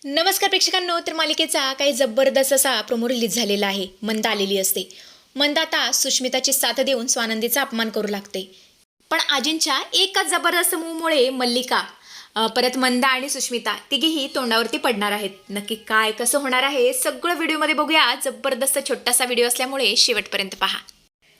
नमस्कार प्रेक्षकांनो, तर मालिकेचा काही जबरदस्त असा प्रोमो रिलीज झालेला आहे. मंदा आलेली असते. मंदा आता सुष्मिताची साथ देऊन स्वानंदीचा अपमान करू लागते. पण आजींच्या एकाच जबरदस्त मूव्हमुळे मल्लिका परत मंदा आणि सुष्मिता तिघीही तोंडावरती पडणार आहेत. नक्की काय कसं होणार आहे सगळं व्हिडिओमध्ये बघूया. जबरदस्त छोटासा व्हिडिओ असल्यामुळे शेवटपर्यंत पहा.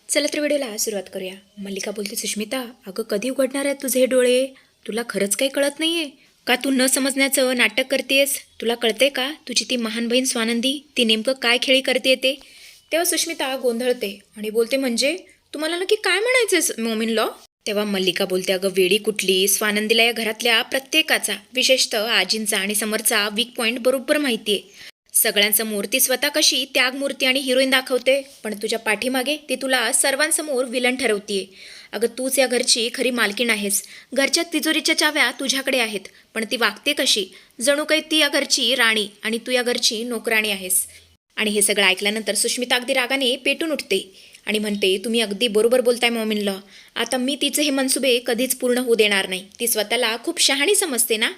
चला तर व्हिडिओला सुरुवात करूया. मल्लिका बोलते, सुष्मिता अगं कधी उघडणार आहेत तुझे हे डोळे? तुला खरंच काही कळत नाहीये का? तू न समजण्याचं नाटक करतेस. तुला कळते का तुझी ती महान बहीण स्वानंदी ती नेमकं काय खेळी करते ते? तेव्हा सुष्मिता गोंधळते आणि बोलते, म्हणजे तुम्हाला नक्की काय म्हणायचंय मोमीन लॉ? तेव्हा मल्लिका बोलते, अगं वेडी कुठली, स्वानंदीला या घरातल्या प्रत्येकाचा विशेषतः आजींचा आणि समरचा वीक पॉईंट बरोबर माहितीये. सगळ्यांसमोर ती स्वतः कशी त्यागमूर्ती आणि हिरोईन दाखवते, पण तुझ्या पाठीमागे ती तुला सर्वांसमोर विलन ठरवतीये. अगं तूच या घरची खरी मालकीण आहेस. घरच्या तिजोरीच्या चाव्या तुझ्याकडे आहेत, पण ती वागते कशी जणू काही ती या घरची राणी आणि तू या घरची नोकराणी आहेस. आणि हे सगळं ऐकल्यानंतर सुष्मिता अगदी रागाने पेटून उठते आणि म्हणते, तुम्ही अगदी बरोबर बोलताय मॉम इन लॉ. आता मी तिचे हे मनसुबे कधीच पूर्ण होऊ देणार नाही. ती स्वतःला खूप शहाणी समजते ना.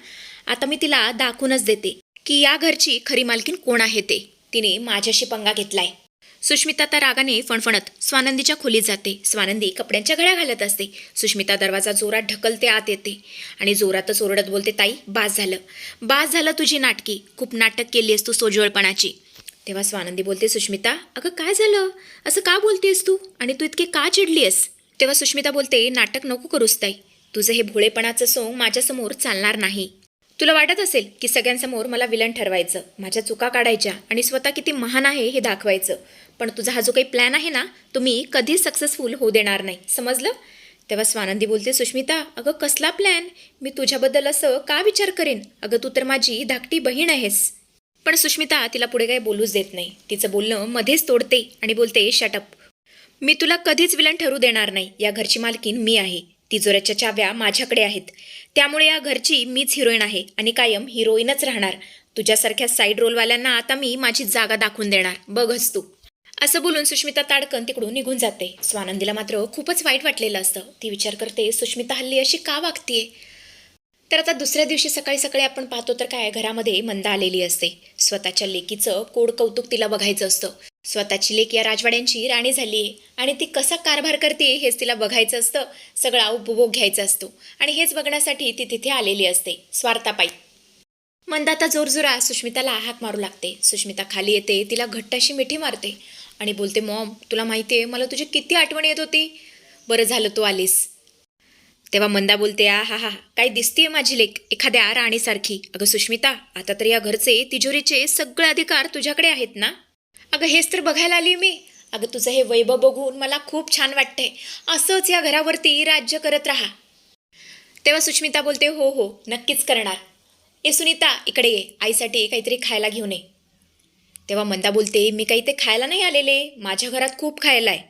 आता मी तिला दाखवूनच देते की या घरची खरी मालकीण कोण आहे ते. तिने माझ्याशी पंगा घेतलाय. सुष्मिता त्या रागाने फणफणत स्वानंदीच्या खोलीत जाते. स्वानंदी कपड्यांच्या घड्या घालत असते. सुष्मिता दरवाजा जोरात ढकलते, आत येते आणि जोरातच ओरडत बोलते, ताई बास झालं, बास झालं तुझी नाटकी. खूप नाटक केली आहेस तू सोजवळपणाची. तेव्हा स्वानंदी बोलते, सुष्मिता अगं काय झालं, असं का बोलतेस तू आणि तू इतकी का चिडली आहेस? तेव्हा सुष्मिता बोलते, नाटक नको करूस ताई. तुझं हे भोळेपणाचं सोंग माझ्यासमोर चालणार नाही. तुला वाटत असेल की सगळ्यांसमोर मला विलन ठरवायचं, माझ्या चुका काढायच्या आणि स्वतः किती महान आहे हे दाखवायचं. पण तुझा हा जो काही प्लॅन आहे ना, तो मी कधीच सक्सेसफुल होऊ देणार नाही, समजलं? तेव्हा स्वानंदी बोलते, सुष्मिता अगं कसला प्लॅन? मी तुझ्याबद्दल असं का विचार करेन? अगं तू तर माझी धाकटी बहीण आहेस. पण सुष्मिता तिला पुढे काही बोलूच देत नाही. तिचं बोलणं मध्येच तोडते आणि बोलते, शटअप. मी तुला कधीच विलन ठरू देणार नाही. या घरची मालकीण मी आहे. तिजोऱ्याच्या चाव्या माझ्याकडे आहेत. त्यामुळे या घरची मीच हिरोईन आहे आणि कायम हिरोईनच राहणार. तुझ्यासारख्या साईड रोलवाल्यांना आता मी माझी जागा दाखवून देणार, बघच तू. असं बोलून सुष्मिता ताडकन तिकडून निघून जाते. स्वानंदीला मात्र खूपच वाईट वाटलेलं असतं. ती विचार करते, सुष्मिता हल्ली अशी का वागतीये? तर आता दुसऱ्या दिवशी सकाळी सकाळी आपण पाहतो तर काय, घरामध्ये मंदा आलेली असते. स्वतःच्या लेकीचं कोड कौतुक तिला बघायचं असतं. स्वतःची लेक या राजवाड्यांची राणी झाली आहे आणि ती कसा कारभार करते हेच तिला बघायचं असतं. सगळा उपभोग घ्यायचा असतो आणि हेच बघण्यासाठी ती तिथे आलेली असते, स्वार्थापायी. मंदा आता जोरजोरा सुष्मिताला हाक मारू लागते. सुष्मिता खाली येते, तिला घट्ट अशी मिठी मारते आणि बोलते, मॉम तुला माहिती आहे मला तुझी किती आठवण येत होती. बरं झालं तू आलीस. तेव्हा मंदा बोलते, हा हा, काय दिसतीये माझी लेक एखाद्या राणीसारखी. अगं सुष्मिता आता तर या घरचे तिजोरीचे सगळे अधिकार तुझ्याकडे आहेत ना. अगं हेच तर बघायला आली मी. अगं तुझं हे वैभव बघून मला खूप छान वाटतंय. असंच या घरावरती राज्य करत राहा. तेव्हा सुष्मिता बोलते, हो हो नक्कीच करणार. ए सुनीता इकडे ये, आईसाठी काहीतरी खायला घेऊन ये. तेव्हा मंदा बोलते, मी काही ते खायला नाही आलेले, माझ्या घरात खूप खायला आहे.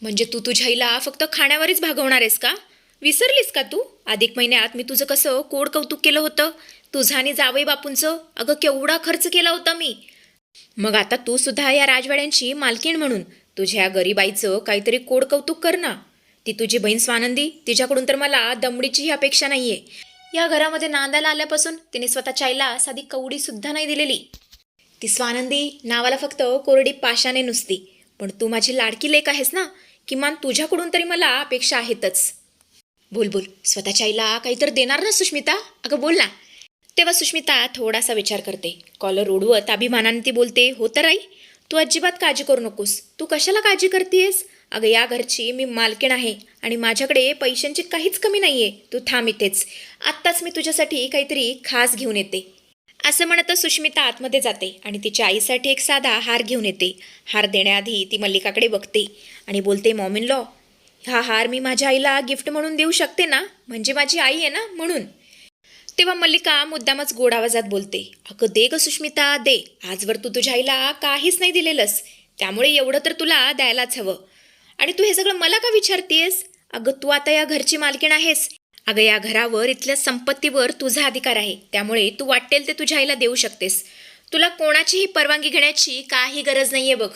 म्हणजे तू तुझ्या आईला फक्त खाण्यावरच भागवणार आहेस का? विसरलीस का तू? अधिक महिन्यात मी तुझं कसं कोड कौतुक केलं होतं, तुझं आणि जावई बापूंचं. अगं केवढा खर्च केला होता मी. मग आता तू सुद्धा या राजवाड्यांची मालकीण म्हणून तुझ्या गरीबाईचं काहीतरी कोड कौतुक कर ना. ती तुझी बहीण स्वानंदी, तिच्याकडून तर मला दमडीचीही अपेक्षा नाहीये. या घरामध्ये नांदायला आल्यापासून तिने स्वतःच्या आईला साधी कवडी सुद्धा नाही दिलेली. ती स्वानंदी नावाला फक्त कोरडी पाशाने नुसती. पण तू माझी लाडकी लेक आहेस ना, किमान तुझ्याकडून तरी मला अपेक्षा आहेतच. बोल बोल, स्वतःच्या आईला काहीतरी देणार ना सुष्मिता? अगं बोल ना. तेव्हा सुष्मिता थोडासा विचार करते. कॉलर ओढवत अभिमानाने ती बोलते, हो तर आई, तू अजिबात काळजी करू नकोस. तू कशाला काळजी करतेस? अगं या घरची मी मालकीण आहे आणि माझ्याकडे पैशांची काहीच कमी नाहीये. तू थांब इथेच, आत्ताच मी तुझ्यासाठी काहीतरी खास घेऊन येते. असं म्हणतच सुष्मिता आतमध्ये जाते आणि तिच्या आईसाठी एक साधा हार घेऊन येते. हार देण्याआधी ती मल्लिकाकडे बघते आणि बोलते, मॉम इन लॉ, हा हार मी माझ्या आईला गिफ्ट म्हणून देऊ शकते ना, म्हणजे माझी आई आहे ना म्हणून. तेव्हा मल्लिका मुद्दामच गोड आवाजात बोलते, अगं दे ग सुष्मिता दे. आजवर तू तुझ्या आईला काहीच नाही दिलेलंस, त्यामुळे एवढं तर तुला द्यायलाच हवं. आणि तू हे सगळं मला का विचारतेस? अगं तू आता या घरची मालकीण आहेस. अगं या घरावर, इथल्या संपत्तीवर तुझा अधिकार आहे, त्यामुळे तू वाटेल ते तुझ्या आईला देऊ शकतेस. तुला कोणाचीही परवानगी घेण्याची काही गरज नाहीये बघ.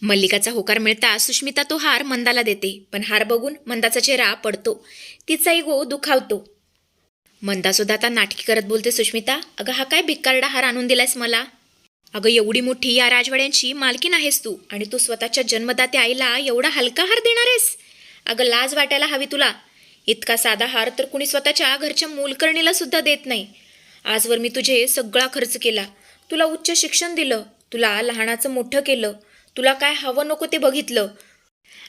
मल्लिकाचा होकार मिळता सुष्मिता तो हार मंदाला देते, पण हार बघून मंदाचा चेहरा पडतो. तिचा इगो दुखावतो. मंदासुद्धा आता नाटकी करत बोलते सुष्मिता, अगं हा काय भिकारडा हार आणून दिलायस मला? अगं एवढी मोठी या राजवाड्यांची मालकीन आहेस तू आणि तू स्वतःच्या जन्मदात्या आईला एवढा हलका हार देणार आहेस? अगं लाज वाटायला हवी तुला. इतका साधा हार तर कुणी स्वतःच्या घरच्या मोलकरणीला सुद्धा देत नाही. आजवर मी तुझे सगळा खर्च केला, तुला उच्च शिक्षण दिलं, तुला लहानाचं मोठं केलं, तुला काय हवं नको ते बघितलं,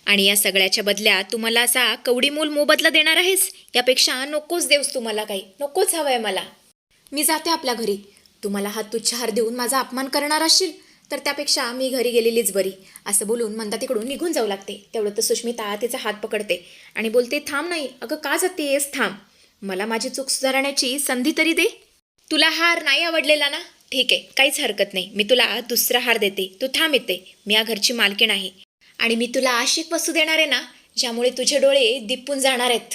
आणि या सगळ्याच्या बदल्यात तू मला असा कवडीमोल मोबदला देणार आहेस? यापेक्षा नकोच देऊस, तू मला काही नकोच हवंय मला. मी जाते आपल्या घरी. तू मला हा तुच्छ हार देऊन माझा अपमान करणार असशील तर त्यापेक्षा मी घरी गेलेलीच बरी. असं बोलून मंदा तिकडून निघून जाऊ लागते. तेवढं तर सुष्मिता तिचा हात पकडते आणि बोलते, थांब नाही, अगं का जातेस? थांब, मला माझी चूक सुधारण्याची संधी तरी दे. तुला हार नाही आवडलेला ना? ठीक आहे, काहीच हरकत नाही, मी तुला दुसरा हार देते. तू थांब येते, मी या घरची मालकीण आहे आणि मी तुला अशी एक वस्तू देणार आहे ना ज्यामुळे तुझे डोळे दिपून जाणार आहेत.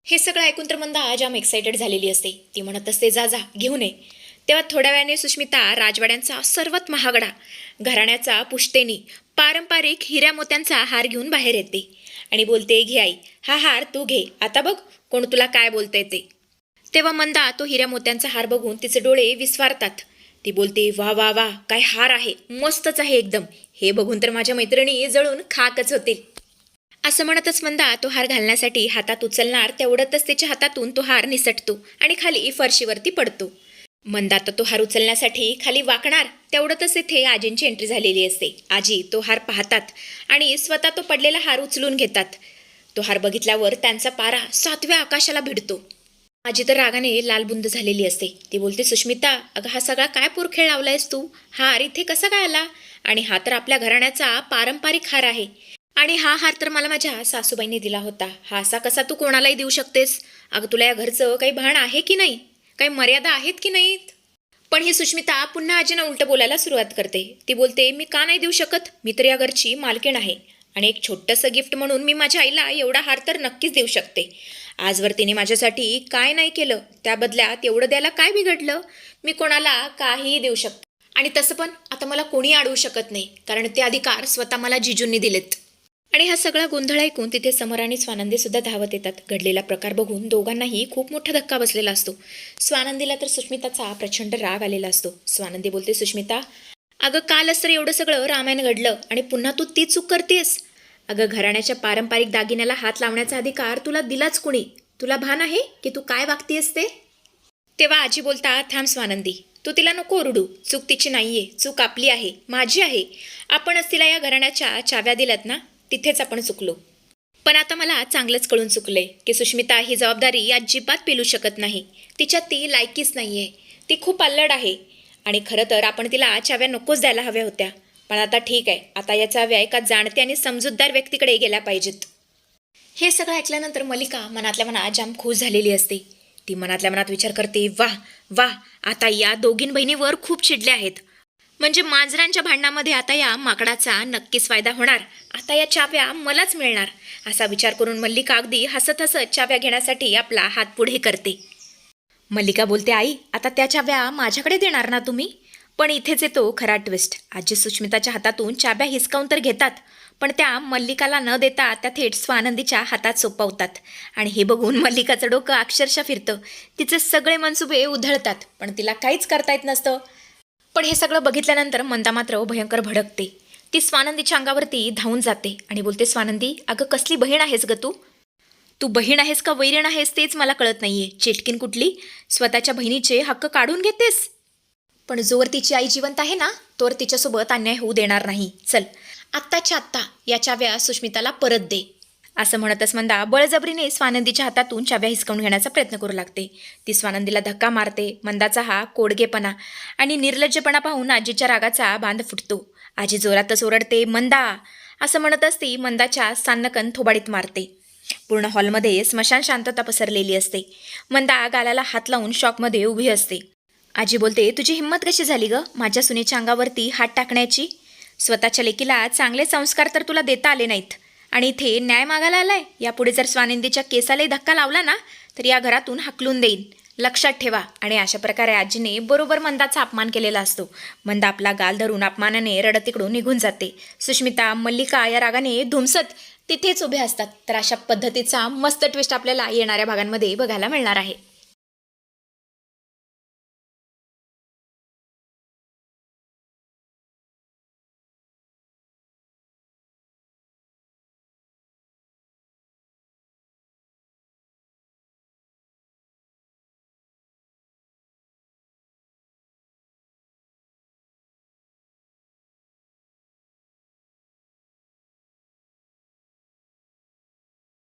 हे सगळं ऐकून तर मंदा जाम एक्सायटेड झालेली असते. ती म्हणत असते, जा जा घेऊन ये. तेव्हा थोड्या वेळाने सुष्मिता राजवाड्यांचा सर्वात महागडा घराण्याचा पुश्तैनी पारंपरिक हिऱ्या मोत्यांचा हार घेऊन बाहेर येते आणि बोलते, घे आई, हा हार तू घे. आता बघ कोण तुला काय बोलतंय ते. तेव्हा मंदा तो हिऱ्या मोत्यांचा हार बघून तिचे डोळे विस्फारतात. ती बोलते, वा वा वा, काय हार आहे, मस्तच आहे एकदम. हे बघून तर माझ्या मैत्रिणी जळून खाकच होतील. असं म्हणतच मंदा तो हार घालण्यासाठी हातात उचलणार तेवढ्यातच तिच्या हातातून तो हार निसटतो आणि खाली फरशीवरती पडतो. मंदा तर तो हार उचलण्यासाठी खाली वाकणार तेवढ्यातच इथे आजींची एंट्री झालेली असते. आजी तो हार पाहतात आणि स्वतः तो पडलेला हार उचलून घेतात. तो हार बघितल्यावर त्यांचा पारा 7व्या आकाशाला भिडतो. आजी तर रागाने लालबुंद झालेली असते. ती बोलते, सुष्मिता, अगं हा सगळा काय पोरखेळ लावलायस तू? हार इथे कसा काय आला? आणि हा तर आपल्या घराण्याचा पारंपरिक हार आहे आणि हा हार तर मला माझ्या सासूबाईंनी दिला होता. हा असा कसा तू कोणालाही देऊ शकतेस? अगं तुला या घरचं काही भान आहे की नाही? काही मर्यादा आहेत की नाहीत? पण ही सुष्मिता पुन्हा आजींना उलटं बोलायला सुरुवात करते. ती बोलते, मी का नाही देऊ शकत? मी तर या घरची मालकीण आहे आणि एक छोटंसं गिफ्ट म्हणून मी माझ्या आईला एवढा हार तर नक्कीच देऊ शकते. आजवर तिने माझ्यासाठी काय नाही केलं, त्या बदल्यात एवढं द्यायला काय बिघडलं? मी कोणाला काहीही देऊ शकते आणि तसं पण आता मला कोणी अडवू शकत नाही, कारण ते अधिकार स्वतः मला जिजूंनी दिलेत. आणि हा सगळा गोंधळ ऐकून तिथे समर आणि स्वानंदी सुद्धा धावत येतात. घडलेला प्रकार बघून दोघांनाही खूप मोठा धक्का बसलेला असतो. स्वानंदीला तर सुष्मिताचा प्रचंड राग आलेला असतो. स्वानंदी बोलते, सुष्मिता, अगं कालच तर एवढं सगळं रामायण घडलं आणि पुन्हा तू ती चूक करतेस. अगं घराण्याच्या पारंपरिक दागिन्याला हात लावण्याचा अधिकार तुला दिलाच कुणी? तुला भान आहे की तू काय वागतेस ते? तेव्हा आजी बोलता, थांब स्वानंदी, तू तिला नको ओरडू. चूक तिची नाहीये, चूक आपली आहे, माझी आहे. आपणच तिला या घराण्याच्या चाव्या दिल्यात ना, तिथेच आपण चुकलो. पण आता मला चांगलंच कळून चुकलंय की सुष्मिता ही जबाबदारी अजिबात पेलू शकत नाही. तिच्यात ती लायकीच नाहीये. ती खूप अल्लड आहे आणि खरं तर आपण तिला चाव्या नकोच द्यायला हव्या होत्या. पण आता ठीक आहे, आता या चाव्या एका जाणते आणि समजूतदार व्यक्तीकडे गेल्या पाहिजेत. हे सगळं ऐकल्यानंतर मल्लिका मनातल्या मनात जाम खुश झालेली असते. ती मनातल्या मनात विचार करते, वाह वाह, आता या दोघीन बहिणीवर खूप चिडल्या आहेत. म्हणजे मांजरांच्या भांडणामध्ये आता या माकडाचा नक्कीच फायदा होणार. आता या चाव्या मलाच मिळणार. असा विचार करून मल्लिका अगदी हसत हसत चाव्या घेण्यासाठी आपला हात पुढे करते. मल्लिका बोलते, आई, आता त्या चाव्या माझ्याकडे देणार ना तुम्ही? पण इथेच येतो खरा ट्विस्ट. आजी सुष्मिताच्या हातातून चाव्या हिसकावून तर घेतात, पण त्या मल्लिकाला न देता त्या थेट स्वानंदीच्या हातात सोपवतात. आणि हे बघून मल्लिकाचं डोकं अक्षरशः फिरतं. तिचे सगळे मनसुबे उधळतात, पण तिला काहीच करता येत नसतं. पण हे सगळं बघितल्यानंतर मंदा मात्र भयंकर भडकते. ती स्वानंदीच्या अंगावरती धावून जाते आणि बोलते, स्वानंदी, अगं कसली बहीण आहेस ग तू? तू बहीण आहेस का वैरीण आहेस तेच मला कळत नाहीये. चेटकीन कुठली, स्वतःच्या बहिणीचे हक्क काढून घेतेस. पण जोवर तिची आई जिवंत आहे ना, तोवर तिच्यासोबत अन्याय होऊ देणार नाही. चल, आत्ताच्या आत्ता या चाव्या सुष्मिताला परत दे. असं म्हणतच मंदा बळजबरीने स्वानंदीच्या हातातून चाव्या हिसकावून घेण्याचा प्रयत्न करू लागते. ती स्वानंदीला धक्का मारते. मंदाचा हा कोडगेपणा आणि निर्लज्जपणा पाहून आजीच्या रागाचा बांध फुटतो. आजी जोरातच ओरडते, मंदा, असं म्हणतच ती मंदाच्या सान्नकन थोबाडीत मारते. पूर्ण हॉलमध्ये स्मशान शांतता पसरलेली असते. मंदा गालाला हात लावून शॉकमध्ये उभी असते. आजी बोलते, तुझी हिंमत कशी झाली ग माझ्या सुनेच्या अंगावरती हात टाकण्याची? स्वतःच्या लेकीला चांगले संस्कार तर तुला देता आले नाहीत आणि इथे न्याय मागायला आलाय? यापुढे जर स्वानंदीच्या केसालाही धक्का लावला ना तर या घरातून हाकलून देईन, लक्षात ठेवा. आणि अशा प्रकारे आजीने बरोबर मंदाचा अपमान केलेला असतो. मंदा आपला गाल धरून अपमानाने रडत तिकडून निघून जाते. सुष्मिता, मल्लिका या रागाने धुमसत तिथेच उभे असतात. तर अशा पद्धतीचा मस्त ट्विस्ट आपल्याला येणाऱ्या भागांमध्ये बघायला मिळणार आहे.